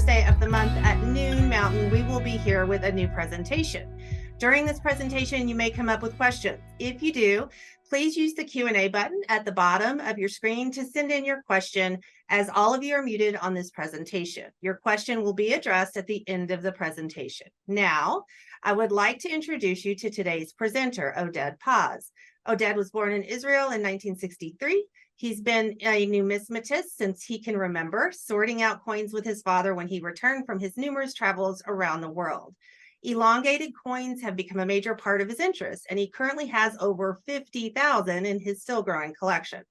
Thursday of the month at noon Mountain, we will be here with a new presentation. During this presentation, you may come up with questions. If you do, please use the Q&A button at the bottom of your screen to send in your question, as all of you are muted on this presentation. Your question will be addressed at the end of the presentation. Now, I would like to introduce you to today's presenter, Oded Paz. Oded was born in Israel in 1963. He's been a numismatist since he can remember, sorting out coins with his father when he returned from his numerous travels around the world. Elongated coins have become a major part of his interest, and he currently has over 50,000 in his still growing collection.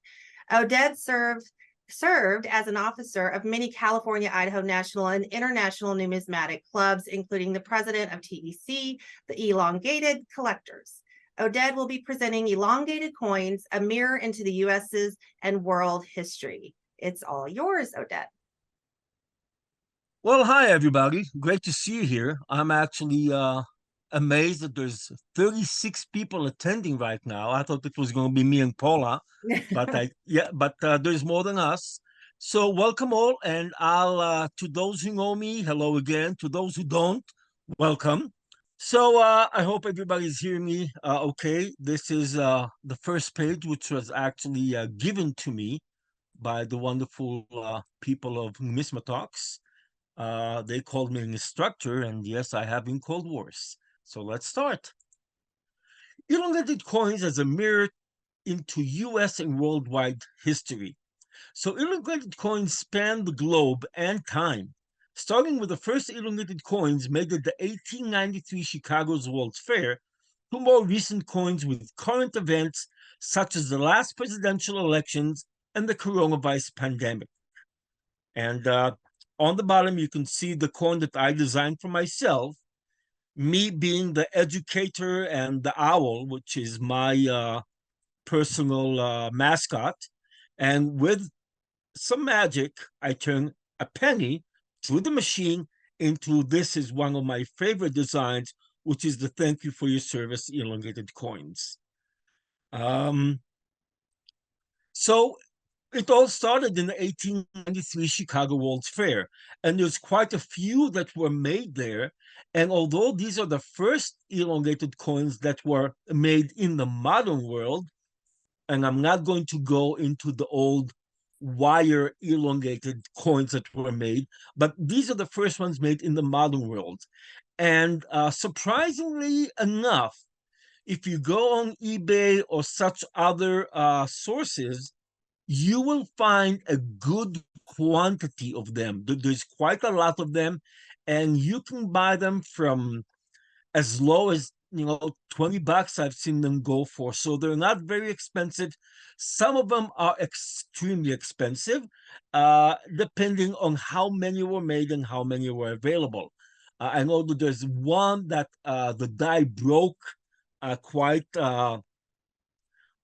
Oded served as an officer of many California, Idaho national and international numismatic clubs, including the president of TEC, the Elongated Collectors. Oded will be presenting Elongated Coins, a mirror into the U.S.'s and world history. It's all yours, Oded. Well, hi, everybody. Great to see you here. I'm actually amazed that there's 36 people attending right now. I thought it was going to be me and Paula, but there's more than us. So welcome all, and I'll to those who know me, hello again. To those who don't, welcome. So I hope everybody's hearing me okay. This is the first page, which was actually given to me by the wonderful people of NumismaTalks. They called me an instructor, and yes, I have been called worse. So let's start. Elongated coins as a mirror into U.S. and worldwide history. So elongated coins span the globe and time, starting with the first elongated coins made at the 1893 Chicago's World's Fair, to more recent coins with current events such as the last presidential elections and the coronavirus pandemic. And on the bottom, you can see the coin that I designed for myself, me being the educator and the owl, which is my personal mascot. And with some magic, I turn a penny through the machine into this is one of my favorite designs, which is the thank you for your service elongated coins. So it all started in the 1893 Chicago World's Fair, and there's quite a few that were made there. And although these are the first elongated coins that were made in the modern world, and I'm not going to go into the old wire elongated coins that were made, but these are the first ones made in the modern world. And surprisingly enough, if you go on eBay or such other sources, you will find a good quantity of them. There's quite a lot of them, and you can buy them from as low as $20 I've seen them go for. So they're not very expensive. Some of them are extremely expensive, depending on how many were made and how many were available. I know that there's one that the die broke quite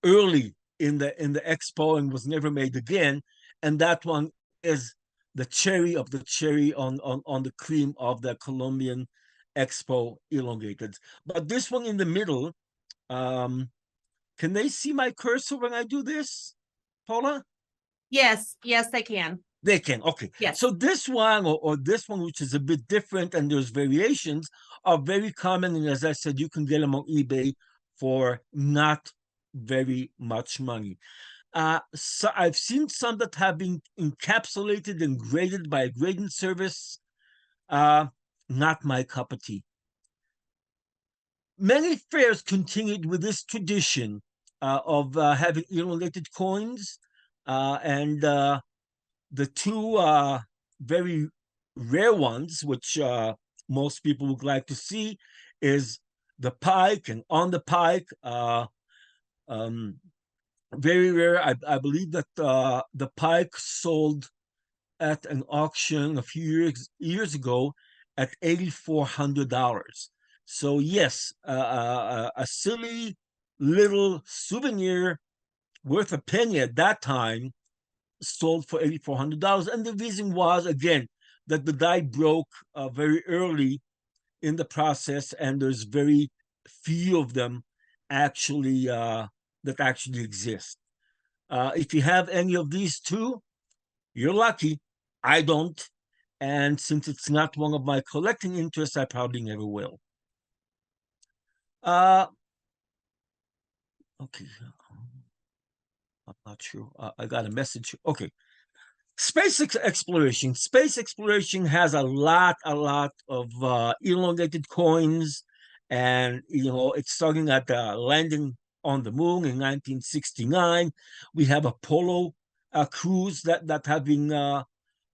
early in the expo and was never made again. And that one is the cherry of the cherry on the cream of the Colombian Expo elongated. But this one in the middle, can they see my cursor when I do this, Paula? Yes, they can. They can, okay. Yes. So this one or this one, which is a bit different and there's variations, are very common. And as I said, you can get them on eBay for not very much money. So I've seen some that have been encapsulated and graded by a grading service. Not my cup of tea. Many fairs continued with this tradition of having elongated coins, and the two very rare ones, which most people would like to see, is the pike and on the pike. Very rare. I believe that the pike sold at an auction a few years ago at $8,400. So yes, a silly little souvenir worth a penny at that time sold for $8,400. And the reason was, again, that the die broke very early in the process, and there's very few of them actually that actually exist. If you have any of these two, you're lucky. I don't. And since it's not one of my collecting interests, I probably never will. Okay. I'm not sure. I got a message. Okay. Space exploration. Space exploration has a lot of elongated coins, and it's starting at the landing on the moon in 1969. We have Apollo crews that have been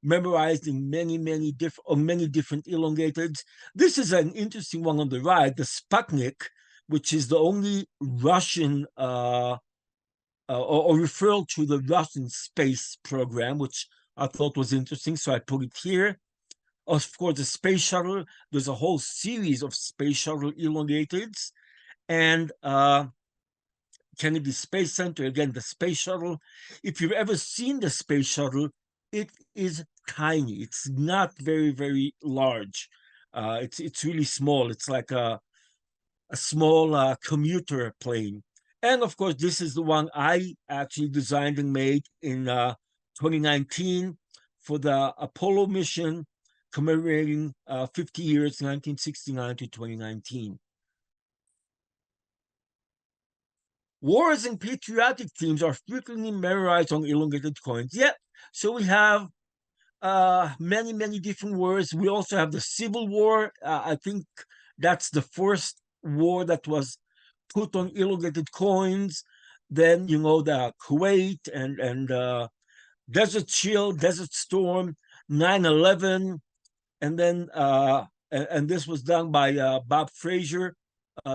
memorized in many different elongateds. This is an interesting one on the right, the Sputnik, which is the only Russian or referral to the Russian space program, which I thought was interesting, so I put it here. Of course, the space shuttle, there's a whole series of space shuttle elongateds, and Kennedy Space Center, again, the space shuttle. If you've ever seen the space shuttle, it is tiny. It's not very large. It's really small. It's like a small commuter plane. And of course, this is the one I actually designed and made in 2019 for the Apollo mission, commemorating 50 years, 1969 to 2019. Wars and patriotic themes are frequently memorized on elongated coins. Yeah, so we have many different wars. We also have the Civil War. I think that's the first war that was put on elongated coins. Then the Kuwait and Desert Shield, Desert Storm, 9/11, and then and this was done by Bob Fraser.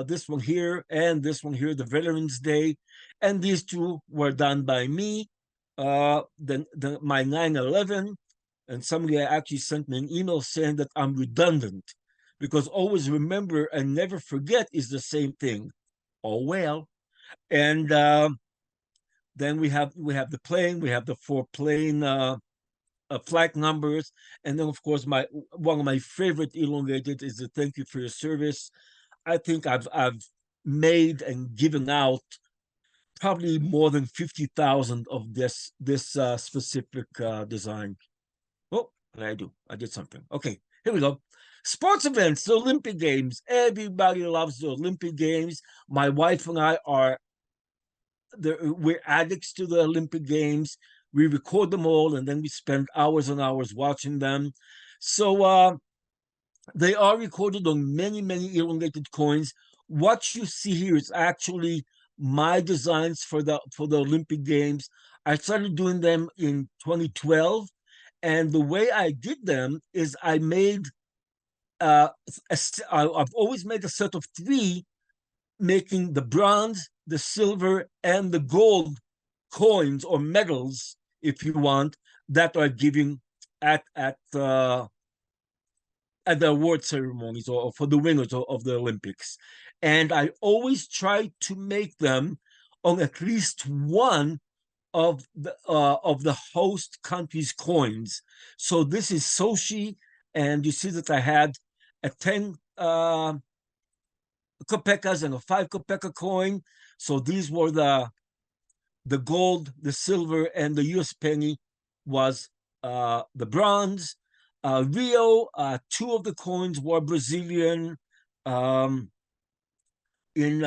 This one here and this one here, the Veterans Day, and these two were done by me. Then my 9/11, and somebody actually sent me an email saying that I'm redundant because always remember and never forget is the same thing. Oh well. And then we have the plane, we have the 4 plane flight numbers, and then of course one of my favorite elongated is the thank you for your service. I think I've made and given out probably more than 50,000 of this specific design. Oh, I did something. Okay, here we go. Sports events, the Olympic Games. Everybody loves the Olympic Games. My wife and I we're addicts to the Olympic Games. We record them all, and then we spend hours and hours watching them. So they are recorded on many elongated coins. What you see here is actually my designs for the Olympic Games. I started doing them in 2012, and the way I did them is I made I've always made a set of 3, making the bronze, the silver, and the gold coins or medals, if you want, that are given at the award ceremonies or for the winners of the Olympics. And I always try to make them on at least one of the host country's coins. So this is Sochi, and you see that I had a 10 kopekas and a 5 kopeka coin. So these were the gold, the silver, and the US penny was the bronze. Rio, 2 of the coins were Brazilian. In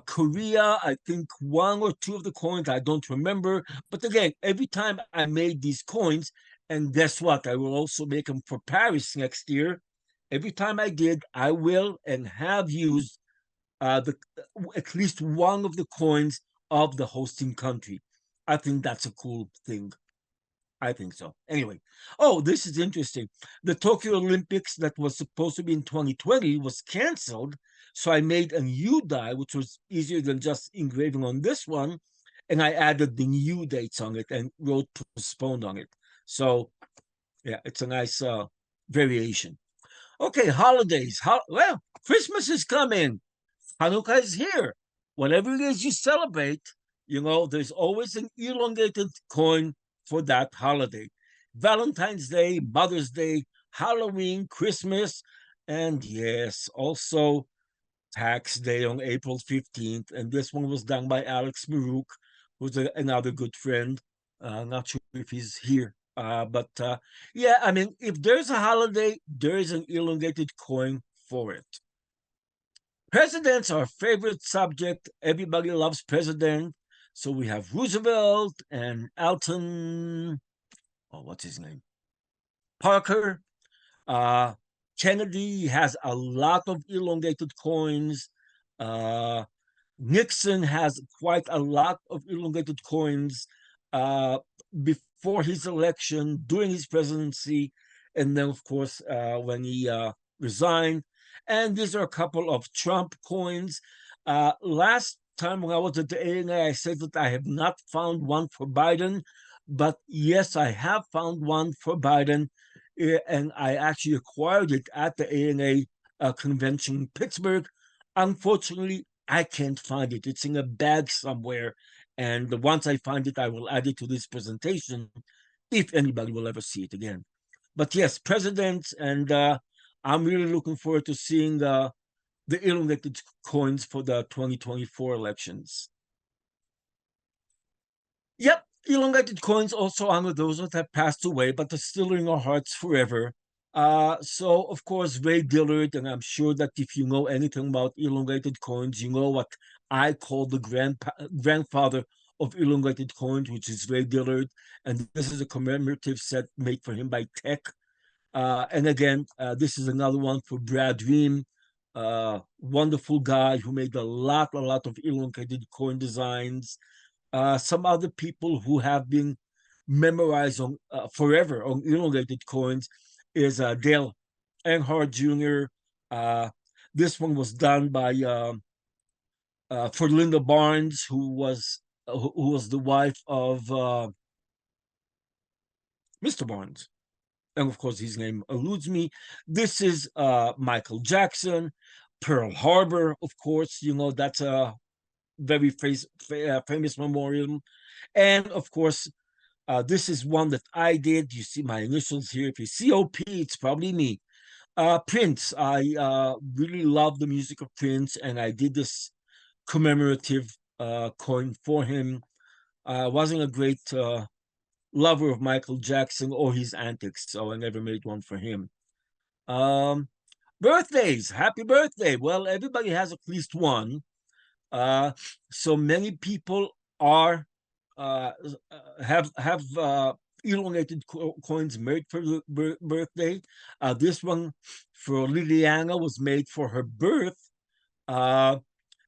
Korea, I think 1 or 2 of the coins, I don't remember. But again, every time I made these coins, and guess what? I will also make them for Paris next year. Every time I did, I will and have used at least one of the coins of the hosting country. I think that's a cool thing. I think so. Anyway, this is interesting. The Tokyo Olympics that was supposed to be in 2020 was canceled. So I made a new die, which was easier than just engraving on this one. And I added the new dates on it and wrote postponed on it. So yeah, it's a nice variation. Okay, holidays. Well, Christmas is coming. Hanukkah is here. Whatever it is you celebrate, there's always an elongated coin for that holiday. Valentine's Day, Mother's Day, Halloween, Christmas, and yes, also Tax Day on April 15th. And this one was done by Alex Maruk, who's another good friend. Not sure if he's here Yeah, I mean, if there's a holiday, there is an elongated coin for it. Presidents are favorite subject. Everybody loves president. So we have Roosevelt and Alton. Oh, what's his name? Parker. Uh, Kennedy has a lot of elongated coins. Uh, Nixon has quite a lot of elongated coins before his election, during his presidency, and then, of course, when he resigned. And these are a couple of Trump coins. Last time when I was at the ANA, I said that I have not found one for Biden, but yes, I have found one for Biden, and I actually acquired it at the ANA convention in Pittsburgh. Unfortunately, I can't find it. It's in a bag somewhere. And once I find it, I will add it to this presentation if anybody will ever see it again. But yes, presidents, and I'm really looking forward to seeing the elongated coins for the 2024 elections. Yep, elongated coins also honor those that have passed away, but are still in our hearts forever. So of course, Ray Dillard, and I'm sure that if you know anything about elongated coins, you know what I call the grandfather of elongated coins, which is Ray Dillard. And this is a commemorative set made for him by Tech. And again, this is another one for Brad Ream, wonderful guy who made a lot of elongated coin designs. Some other people who have been memorized on forever on elongated coins is Dale Earnhardt Jr. This one was done by for Linda Barnes, who was the wife of Mr. Barnes, and of course his name eludes me. This is Michael Jackson, Pearl Harbor, of course. You know, that's a very famous memorial. And of course, this is one that I did. You see my initials here. If you see OP, it's probably me. Prince. I really love the music of Prince, and I did this commemorative coin for him. I wasn't a great lover of Michael Jackson or his antics, so I never made one for him. Um, Birthdays. Happy birthday. Well, everybody has at least one. So many people are have elongated coins made for the birthday. This one for Liliana was made for her birth.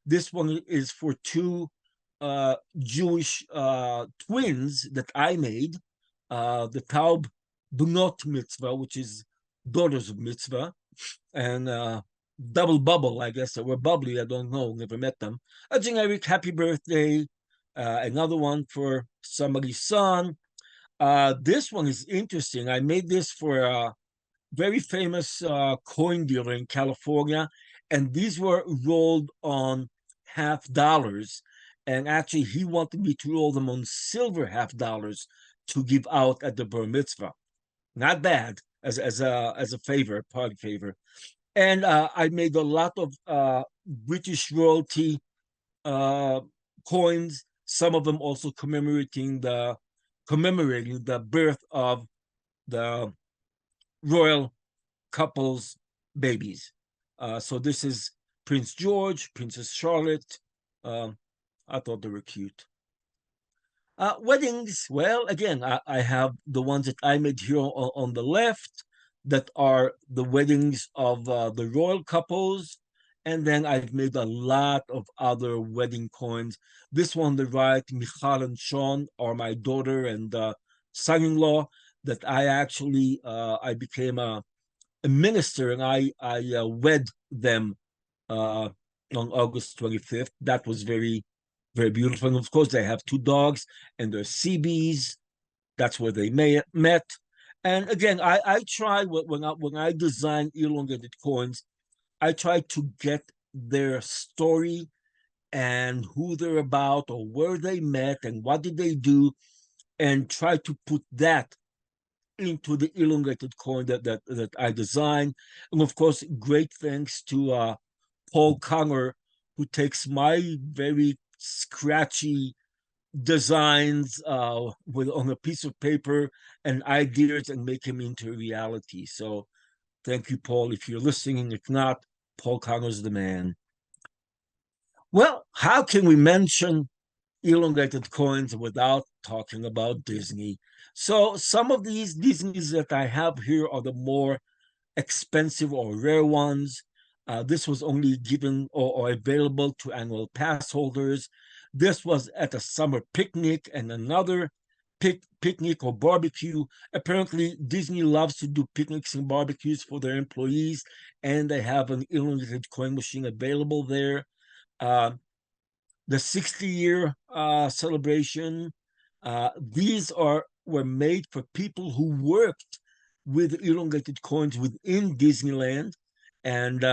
This one is for two Jewish twins that I made. The Taub Bunot Mitzvah, which is daughters of Mitzvah, and Double Bubble, I guess, or Bubbly, I don't know, never met them. A generic happy birthday, another one for somebody's son. This one is interesting. I made this for a very famous coin dealer in California, and these were rolled on $50. And actually, he wanted me to roll them on silver $50 to give out at the bar mitzvah. Not bad as a favor, party favor. And I made a lot of British royalty coins. Some of them also commemorating the birth of the royal couple's babies. So this is Prince George, Princess Charlotte. I thought they were cute. Weddings, well, again, I have the ones that I made here on the left that are the weddings of the royal couples. And then I've made a lot of other wedding coins. This one on the right, Michal and Sean are my daughter and son-in-law that I actually, I became a minister and I wed them on August 25th. That was very beautiful. And of course, they have two dogs and they're CBs. That's where they met. And again, I try when I design elongated coins, I try to get their story and who they're about or where they met and what did they do, and try to put that into the elongated coin that I designed. And of course, great thanks to Paul Conger, who takes my very scratchy designs with on a piece of paper and ideas and make them into a reality. So thank you, Paul. If you're listening, if not, Paul Connor's the man. Well, how can we mention elongated coins without talking about Disney? So some of these Disneys that I have here are the more expensive or rare ones. This was only given or available to annual pass holders. This was at a summer picnic and another picnic or barbecue. Apparently, Disney loves to do picnics and barbecues for their employees, and they have an elongated coin machine available there. Uh, the 60-year celebration. These were made for people who worked with elongated coins within Disneyland, and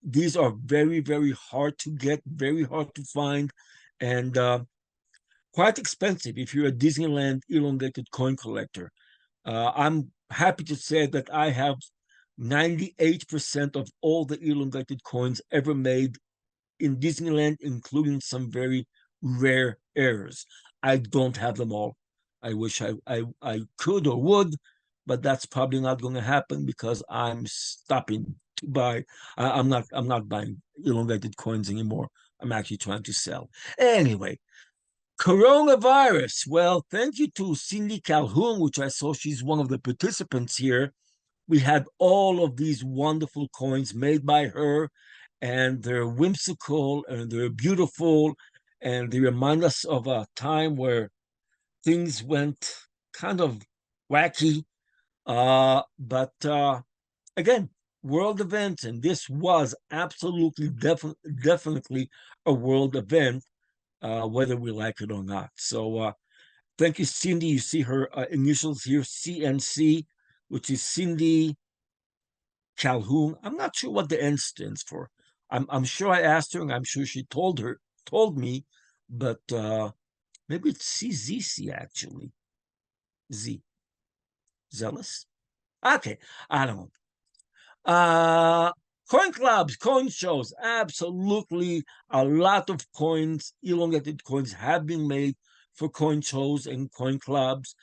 these are very, very hard to get, very hard to find, and quite expensive if you're a Disneyland elongated coin collector. I'm happy to say that I have 98% of all the elongated coins ever made in Disneyland, including some very rare errors. I don't have them all. I wish I could or would, but that's probably not going to happen because I'm stopping to buy. I'm not buying elongated coins anymore. I'm actually trying to sell. Anyway, coronavirus. Well, thank you to Cindy Calhoun, which I saw she's one of the participants here. We had all of these wonderful coins made by her, and they're whimsical and they're beautiful, and they remind us of a time where things went kind of wacky. But again, world events, and this was absolutely definitely a world event, whether we like it or not. So thank you, Cindy. You see her initials here, CNC, which is Cindy Calhoun. I'm not sure what the N stands for. I'm sure I asked her, and I'm sure she told me, but maybe it's CZC actually. Z. Zealous? Okay, I don't know. Coin clubs, coin shows, absolutely a lot of coins, elongated coins have been made for coin shows and coin clubs.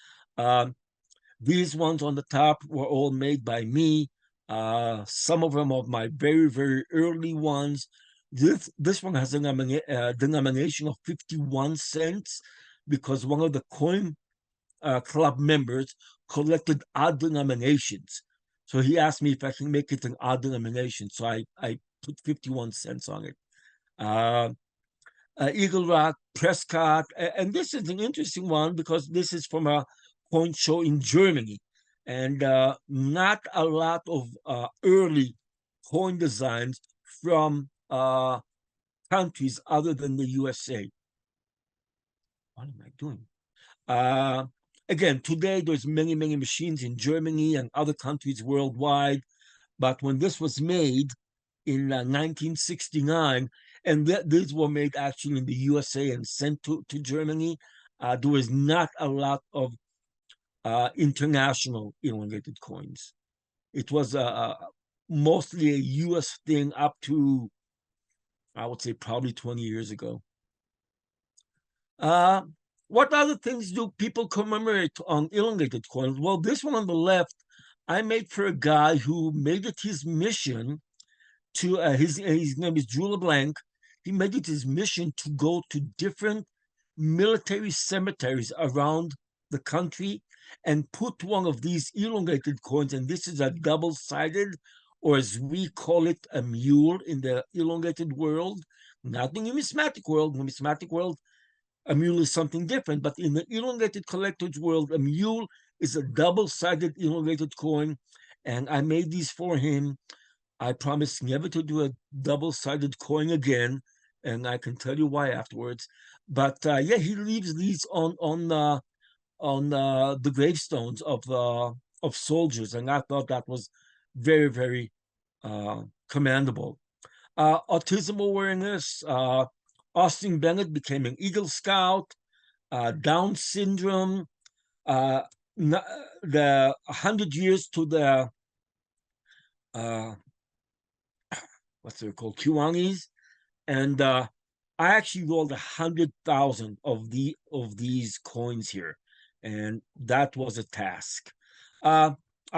These ones on the top were all made by me. Some of them are my very, very early ones. This one has a denomination of 51 cents because one of the coin club members collected odd denominations. So he asked me if I can make it an odd denomination. So I put 51 cents on it. Eagle Rock, Prescott, and this is an interesting one because this is from a coin show in Germany, and not a lot of early coin designs from countries other than the USA. What am I doing? Again, today there's many, many machines in Germany and other countries worldwide, but when this was made in 1969, and these were made actually in the USA and sent to Germany, there was not a lot of international elongated coins. It was mostly a US thing up to, I would say, probably 20 years ago. What other things do people commemorate on elongated coins? Well, this one on the left, I made for a guy who made it his mission to, his name is Drew LeBlanc. He made it his mission to go to different military cemeteries around the country and put one of these elongated coins, and this is a double-sided, or as we call it, a mule in the elongated world, not the numismatic world. Numismatic world, a mule is something different, but in the elongated collector's world, a mule is a double-sided elongated coin, and I made these for him. I promise never to do a double-sided coin again, and I can tell you why afterwards. But yeah, he leaves these on the gravestones of soldiers, and I thought that was very, very commendable. Autism awareness. Austin Bennett became an Eagle Scout. Down syndrome. The 100 years to the what's it called, Kiwanis, and I actually rolled 100,000 of these coins here, and that was a task. I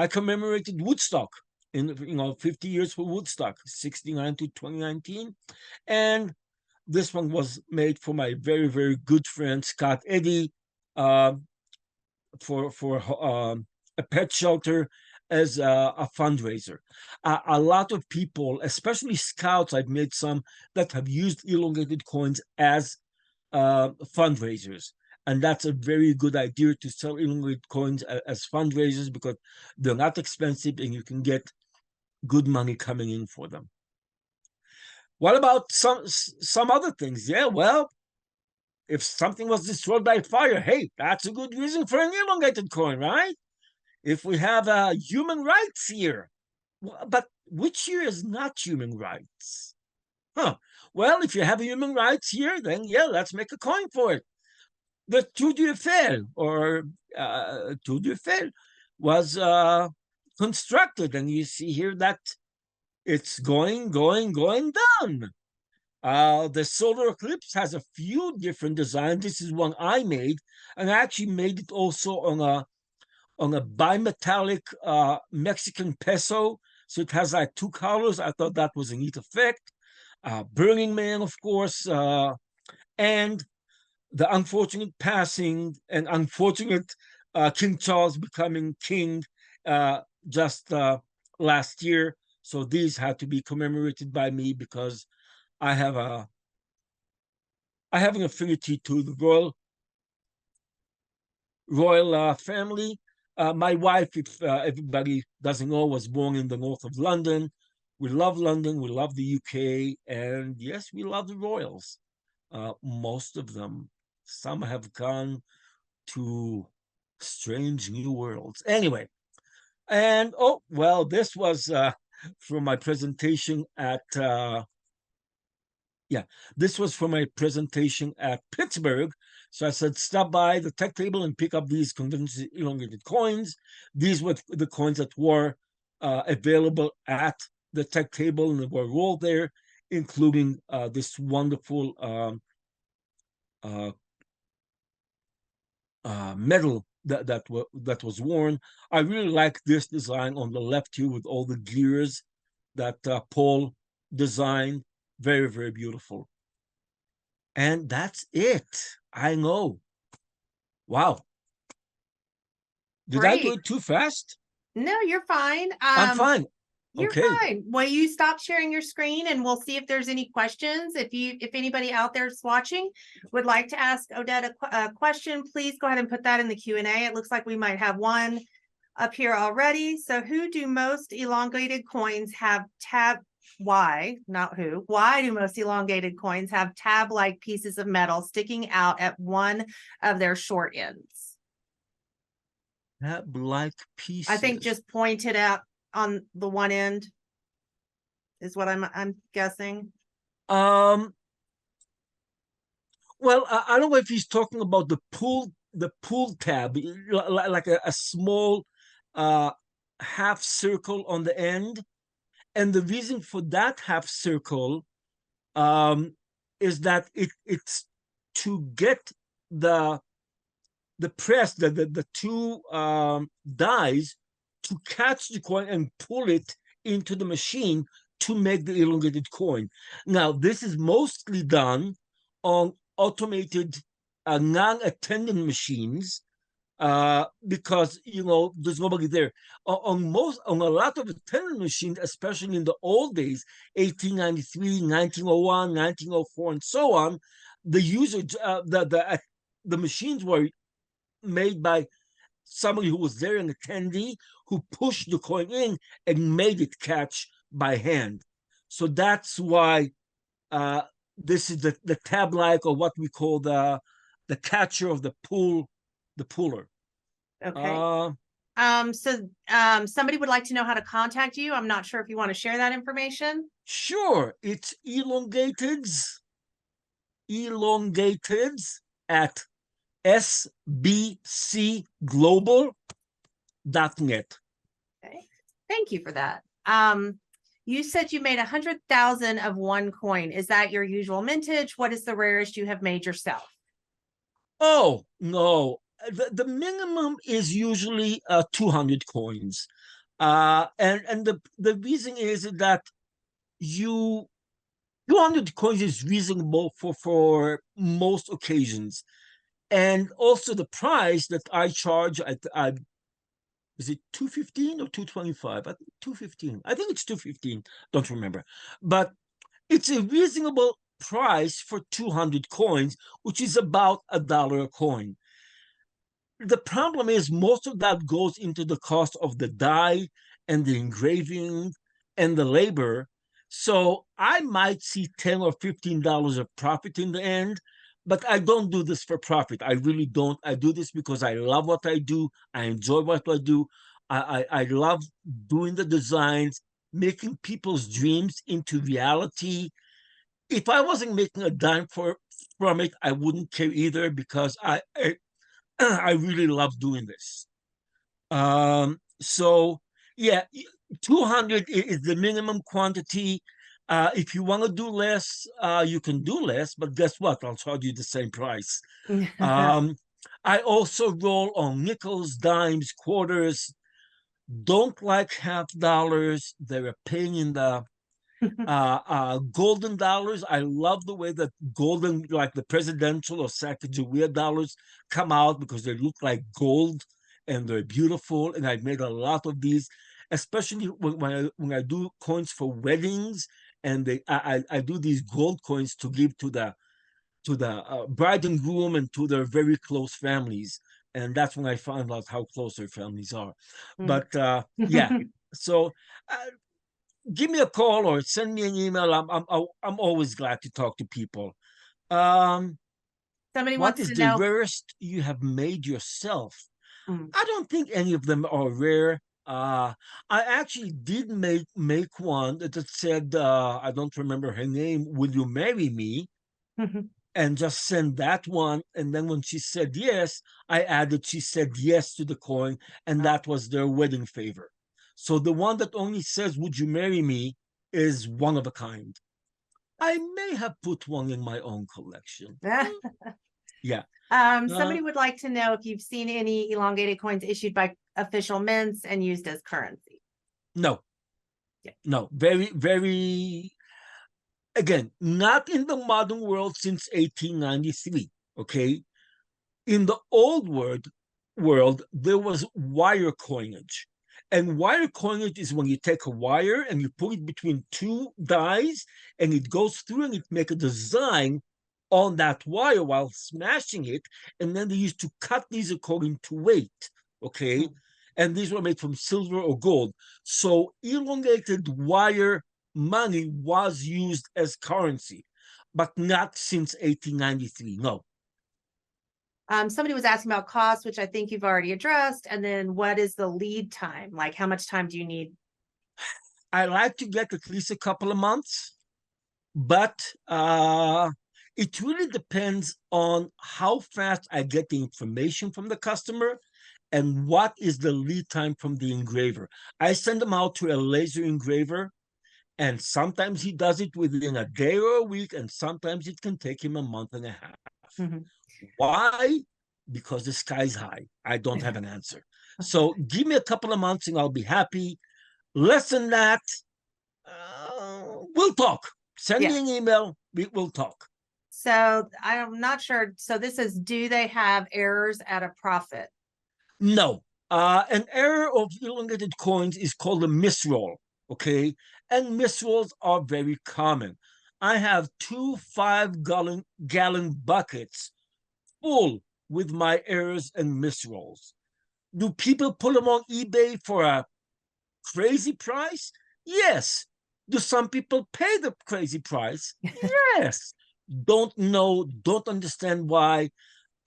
commemorated Woodstock in 50 years for Woodstock, 69 to 2019, and this one was made for my very, very good friend Scott Eddy, uh, for a pet shelter as a fundraiser. A lot of people, especially scouts, I've made some that have used elongated coins as fundraisers. And that's a very good idea to sell elongated coins as fundraisers because they're not expensive and you can get good money coming in for them. What about some other things? Yeah, well, if something was destroyed by fire, hey, that's a good reason for an elongated coin, right? If we have human rights here, but which here is not human rights? Huh. Well, if you have human rights here, then yeah, let's make a coin for it. The Tour du Eiffel or Tour du Eiffel was constructed, and you see here that it's going down. The solar eclipse has a few different designs. This is one I made, and I actually made it also on a bimetallic Mexican peso. So it has like two colors. I thought that was a neat effect. Burning Man, of course, and the unfortunate passing and unfortunate King Charles becoming king just last year. So these had to be commemorated by me because I have an affinity to the royal family. My wife, if everybody doesn't know, was born in the north of London. We love London. We love the UK, and yes, we love the royals. Most of them. Some have gone to strange new worlds. Anyway, and oh well, this was from my presentation at this was for my presentation at Pittsburgh. So I said, stop by the tech table and pick up these conventional elongated coins. These were the coins that were available at the tech table and they were rolled there, including this wonderful medal that was worn. I really like this design on the left here with all the gears that Paul designed. Very, very beautiful. And that's it. I know. Wow. Did I do Great. it too fast? No, you're fine. I'm fine. You're Okay. fine. Well, you stop sharing your screen and we'll see if there's any questions. If anybody out there's watching would like to ask Oded a question, please go ahead and put that in the Q&A. It looks like we might have one up here already. So who do most elongated coins have why, not who, why do most elongated coins have tab-like pieces of metal sticking out at one of their short ends? Tab-like pieces. I think just pointed out on the one end is what I'm guessing. Well, I don't know if he's talking about the pull tab, like a small half circle on the end. And the reason for that half circle is that it's to get the press, the two dies to catch the coin and pull it into the machine to make the elongated coin. Now, this is mostly done on automated non-attendant machines because there's nobody there. On a lot of attendant machines, especially in the old days, 1893, 1901, 1904, and so on, the user the machines were made by somebody who was there, an attendee, who pushed the coin in and made it catch by hand. So that's why this is the tab-like, or what we call the catcher of the puller. Okay. Somebody would like to know how to contact you. I'm not sure if you want to share that information. Sure. It's elongateds at sbcglobal.net. Okay. Thank you for that. You said you made 100,000 of one coin. Is that your usual mintage? What is the rarest you have made yourself? Oh, no. The minimum is usually 200 coins. And the reason is that you 200 coins is reasonable for most occasions. And also the price that I charge, I is it 215 or 225? I think 215. I think it's 215. Don't remember. But it's a reasonable price for 200 coins, which is about $1 a coin. The problem is most of that goes into the cost of the die and the engraving and the labor. So I might see $10 or $15 of profit in the end, but I don't do this for profit. I really don't. I do this because I love what I do. I enjoy what I do. I love doing the designs, making people's dreams into reality. If I wasn't making a dime from it, I wouldn't care either because I really love doing this. So yeah, 200 is the minimum quantity. If you want to do less, you can do less, but guess what? I'll charge you the same price. I also roll on nickels, dimes, quarters. Don't like half dollars. They're a pain in the golden dollars. I love the way that golden, like the presidential or Sacagawea dollars, come out because they look like gold and they're beautiful. And I've made a lot of these, especially when I do coins for weddings, and I do these gold coins to give to the bride and groom and to their very close families. And that's when I found out how close their families are. But yeah, so give me a call or send me an email. I'm always glad to talk to people. Somebody What wants is to the know. rarest you have made yourself? Mm. I don't think any of them are rare. I actually did make one that said, I don't remember her name, "Will you marry me?" and just send that one. And then when she said yes, I added she said yes to the coin, and that was their wedding favor. So the one that only says, "Would you marry me?" is one of a kind. I may have put one in my own collection. Yeah. Somebody would like to know if you've seen any elongated coins issued by official mints and used as currency. No. Yeah. No. Very, very, again, not in the modern world since 1893. Okay. In the old world, there was wire coinage. And wire coinage is when you take a wire and you put it between two dies and it goes through and it make a design on that wire while smashing it. And then they used to cut these according to weight. Okay. And these were made from silver or gold. So elongated wire money was used as currency, but not since 1893. No. Somebody was asking about cost, which I think you've already addressed. And then what is the lead time? Like how much time do you need? I like to get at least a couple of months, but it really depends on how fast I get the information from the customer and what is the lead time from the engraver. I send them out to a laser engraver, and sometimes he does it within a day or a week, and sometimes it can take him a month and a half. Why? Because the sky's high. I don't have an answer. So give me a couple of months and I'll be happy. Less than that, we'll talk. Send me an email. We'll talk. So I'm not sure. So this is, do they have errors at a profit? No. An error of elongated coins is called a misroll. Okay. And misrolls are very common. I have 2 5-gallon buckets full with my errors and misrolls. Do people put them on eBay for a crazy price? Yes. Do some people pay the crazy price? Yes. Don't know, don't understand why.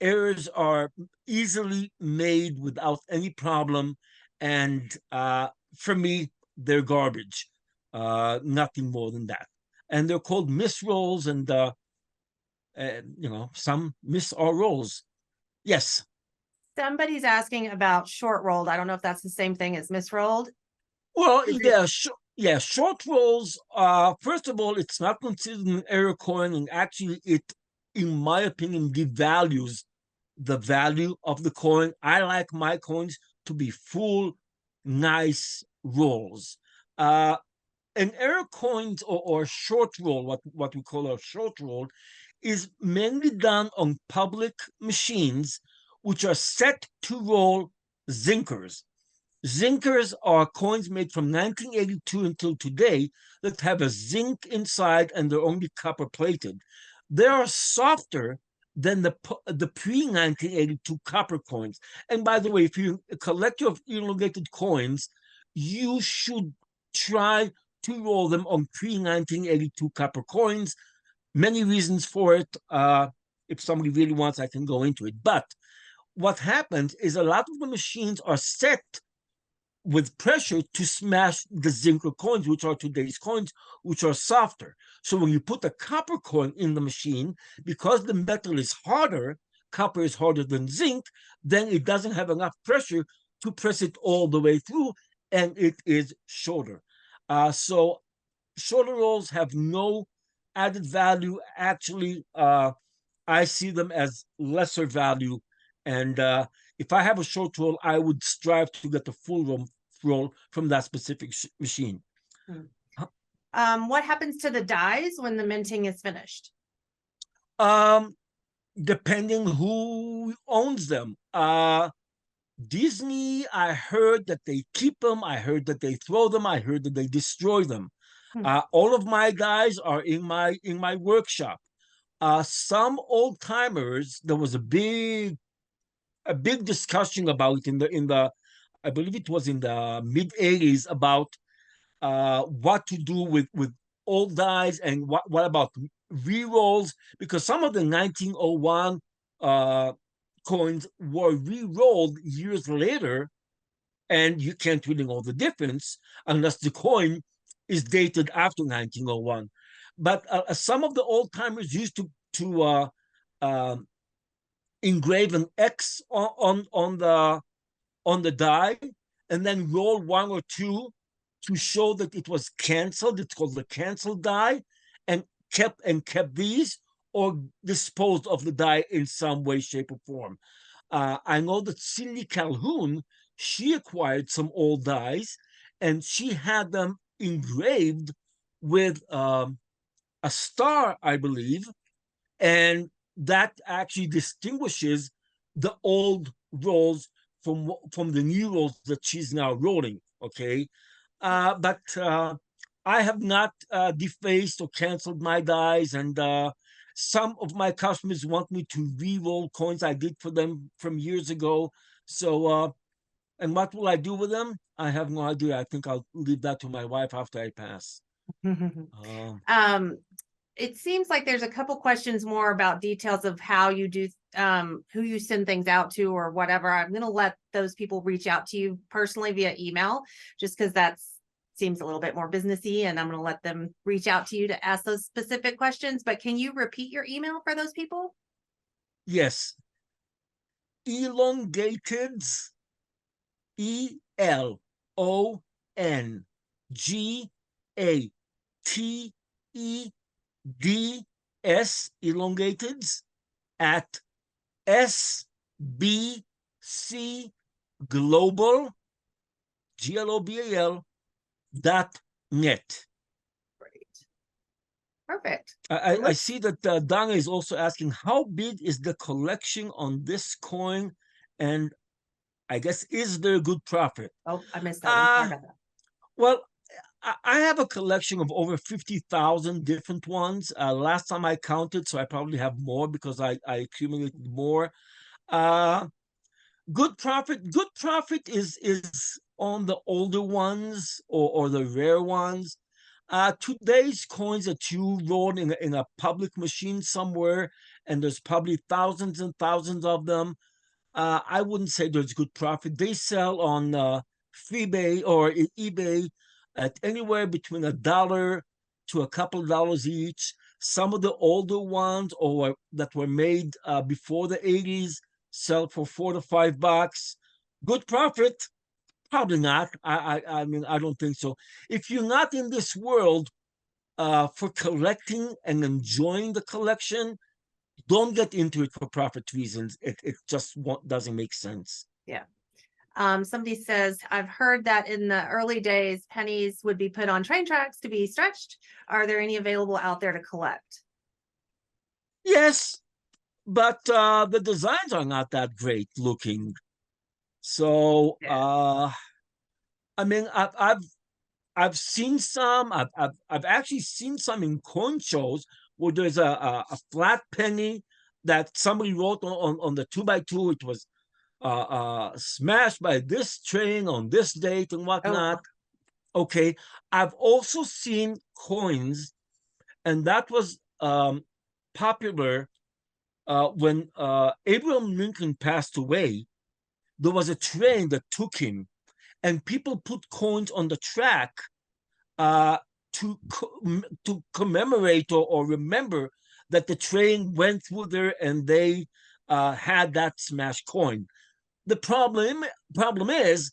Errors are easily made without any problem. And for me, they're garbage. Nothing more than that. And they're called misrolls, and some miss our rolls. Yes. Somebody's asking about short rolled. I don't know if that's the same thing as misrolled. Well, yeah, Yeah, short rolls, first of all, it's not considered an error coin, and actually it, in my opinion, devalues the value of the coin. I like my coins to be full, nice rolls. An error coins or short roll, what we call a short roll, is mainly done on public machines, which are set to roll zinkers. Zinkers are coins made from 1982 until today that have a zinc inside and they're only copper plated. They are softer than the pre 1982 copper coins. And by the way, if you collect your elongated coins, you should try to roll them on pre 1982 copper coins. Many reasons for it. If somebody really wants, I can go into it. But what happens is a lot of the machines are set with pressure to smash the zinc coins, which are today's coins, which are softer. So when you put a copper coin in the machine, because the metal is harder, copper is harder than zinc, then it doesn't have enough pressure to press it all the way through, and it is shorter. So shorter rolls have no added value. Actually, I see them as lesser value. And if I have a short roll, I would strive to get the full roll from that specific machine. What happens to the dies when the minting is finished? Depending who owns them. Disney, I heard that they keep them. I heard that they throw them. I heard that they destroy them. All of my guys are in my workshop. Some old timers, there was a big discussion about in the I believe it was in the mid 80s about what to do with old dies and what about re-rolls, because some of the 1901 coins were re-rolled years later, and you can't really know the difference unless the coin is dated after 1901. But some of the old timers used to engrave an X on the die and then roll one or two to show that it was canceled. It's called the cancel die, and kept these or disposed of the die in some way, shape, or form. I know that Cindy Calhoun, she acquired some old dies and she had them engraved with a star, I believe, and that actually distinguishes the old rolls from the new rolls that she's now rolling. Okay, but I have not defaced or canceled my dies, and some of my customers want me to re-roll coins I did for them from years ago. So, and what will I do with them? I have no idea. I think I'll leave that to my wife after I pass. It seems like there's a couple questions more about details of how you do, who you send things out to or whatever. I'm going to let those people reach out to you personally via email, just because that seems a little bit more businessy, and I'm going to let them reach out to you to ask those specific questions. But can you repeat your email for those people? Yes. Elongated, ELONGATEDS, elongated, at SBC Global, GLOBAL.net. Great. Perfect. I see that Donna is also asking, how big is the collection on this coin? And I guess, is there a good profit? Oh, I missed that one. Sorry about that. Well, I have a collection of over 50,000 different ones. Last time I counted, so I probably have more because I accumulated more. Good profit is on the older ones or the rare ones. Today's coins that you roll in a public machine somewhere, and there's probably thousands and thousands of them. I wouldn't say there's good profit. They sell on Freebay or eBay at anywhere between $1 to a couple of dollars each. Some of the older ones or that were made before the 80s sell for $4 to $5. Good profit. Probably not. I mean, I don't think so. If you're not in this world for collecting and enjoying the collection, don't get into it for profit reasons. It just doesn't make sense. Yeah. Somebody says, I've heard that in the early days, pennies would be put on train tracks to be stretched. Are there any available out there to collect? Yes, but the designs are not that great looking. So I mean, I've seen some. I've actually seen some in coin shows where there's a flat penny that somebody wrote on the 2x2. It was smashed by this train on this date and whatnot. Okay, I've also seen coins, and that was popular when Abraham Lincoln passed away. There was a train that took him, and people put coins on the track uh, to commemorate or remember that the train went through there and they had that smashed coin. The problem is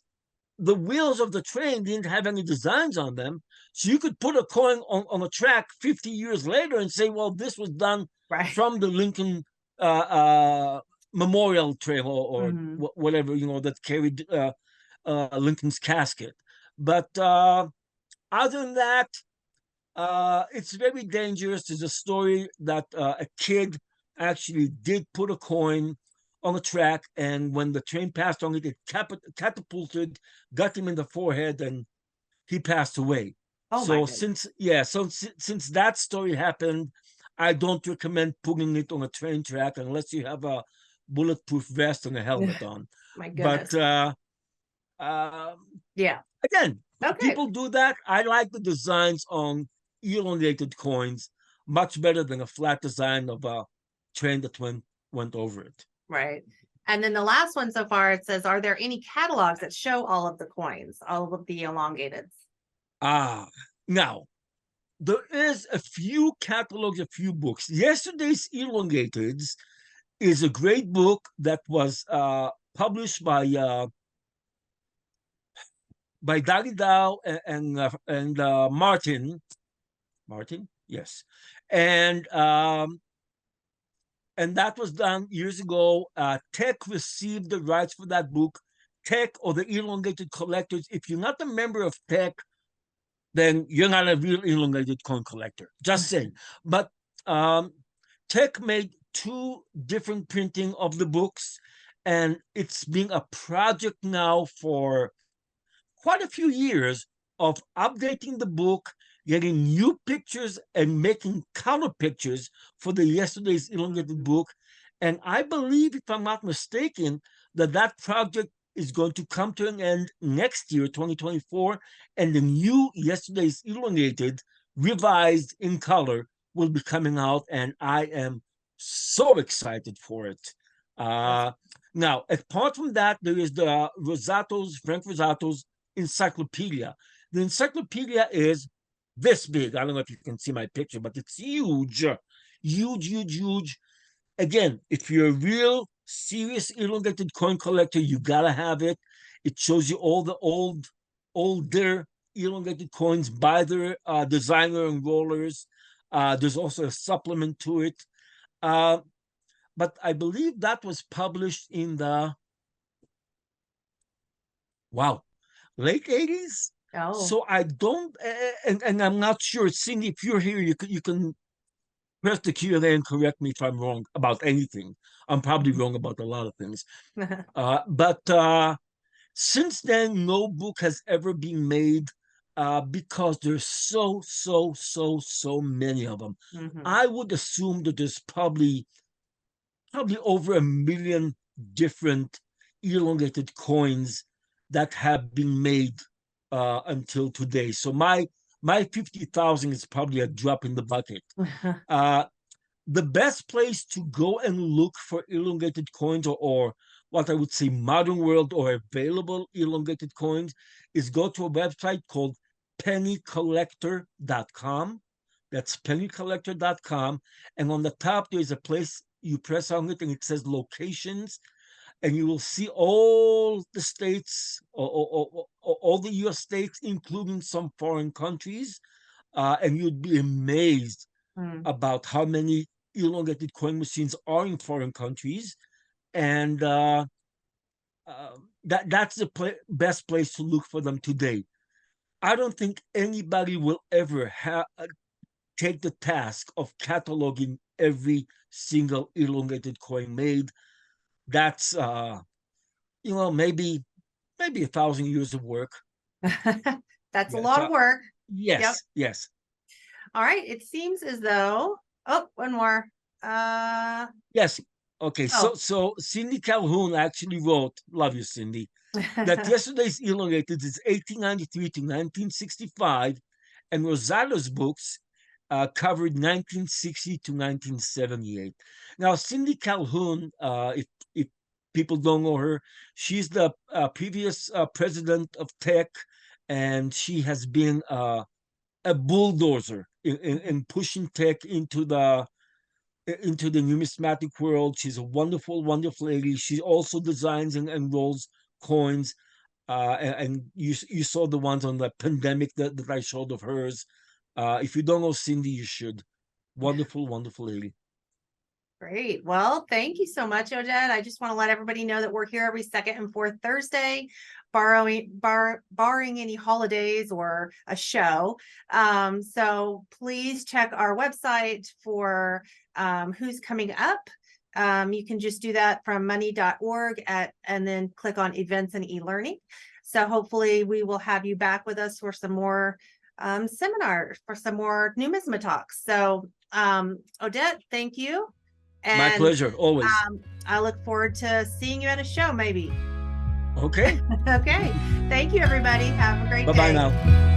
the wheels of the train didn't have any designs on them, so you could put a coin on a track 50 years later and say, well, this was done from the Lincoln memorial train or whatever, that carried Lincoln's casket. But other than that, it's very dangerous. There's a story that a kid actually did put a coin on the track, and when the train passed on it, it catapulted, got him in the forehead, and he passed away. So since that story happened, I don't recommend putting it on a train track unless you have a bulletproof vest and a helmet on. My goodness. But again, people do that. I like the designs on elongated coins much better than a flat design of a train that went over it. Right. And then the last one so far, it says, are there any catalogs that show all of the coins, all of the elongateds? Now, there is a few catalogs, a few books. Yesterday's Elongateds is a great book that was published by Dali Dow and Martin, yes, and that was done years ago. Tech received the rights for that book. Tech, or the Elongated Collectors. If you're not a member of Tech, then you're not a real elongated coin collector. Just saying. But Tech made 2 different printing of the books, and it's been a project now for quite a few years of updating the book, getting new pictures and making color pictures for the Yesterday's Elongated book. And I believe, if I'm not mistaken, that project is going to come to an end next year, 2024, and the new Yesterday's Elongated, revised in color, will be coming out, and I am so excited for it. Now, apart from that, there is the Frank Rosato's encyclopedia. The encyclopedia is this big. I don't know if you can see my picture, but it's huge. Again, if you're a real serious elongated coin collector, you gotta have it. It shows you all the older elongated coins by their designer and rollers. There's also a supplement to it. But I believe that was published in the late 80s. So I don't, and I'm not sure. Cindy, if you're here, you can press the Q&A and correct me if I'm wrong about anything. I'm probably wrong about a lot of things. But since then, no book has ever been made because there's so many of them. I would assume that there's probably over 1 million different elongated coins that have been made until today. So my 50,000 is probably a drop in the bucket. The best place to go and look for elongated coins, or what I would say modern world or available elongated coins, is go to a website called pennycollector.com. That's pennycollector.com. And on the top, there's a place you press on it and it says locations. and you will see all the states, all the US states, including some foreign countries, and you'd be amazed about how many elongated coin machines are in foreign countries. And that's the best place to look for them today. I don't think anybody will ever take the task of cataloging every single elongated coin made. That's maybe 1,000 years of work. That's a lot of work. Yes, yep. Yes. All right. It seems as though, one more. Yes. Okay. So Cindy Calhoun actually wrote, love you, Cindy, that yesterday's elongated is 1893 to 1965, and Rosato's books covered 1960 to 1978. Now, Cindy Calhoun, if people don't know her, she's the previous president of Tech, and she has been a bulldozer in pushing Tech into the numismatic world. She's a wonderful, wonderful lady. She also designs and rolls coins. And you saw the ones on the pandemic that I showed of hers. If you don't know Cindy, you should. Wonderful, wonderful lady. Great. Well, thank you so much, Oded. I just want to let everybody know that we're here every second and fourth Thursday, barring any holidays or a show. So please check our website for who's coming up. You can just do that from money.org and then click on events and e-learning. So hopefully we will have you back with us for some more seminars, for some more NumismaTalks. So Oded, thank you. And, my pleasure, always. I look forward to seeing you at a show, maybe. Okay. Okay. Thank you, everybody. Have a great day. Bye-bye now.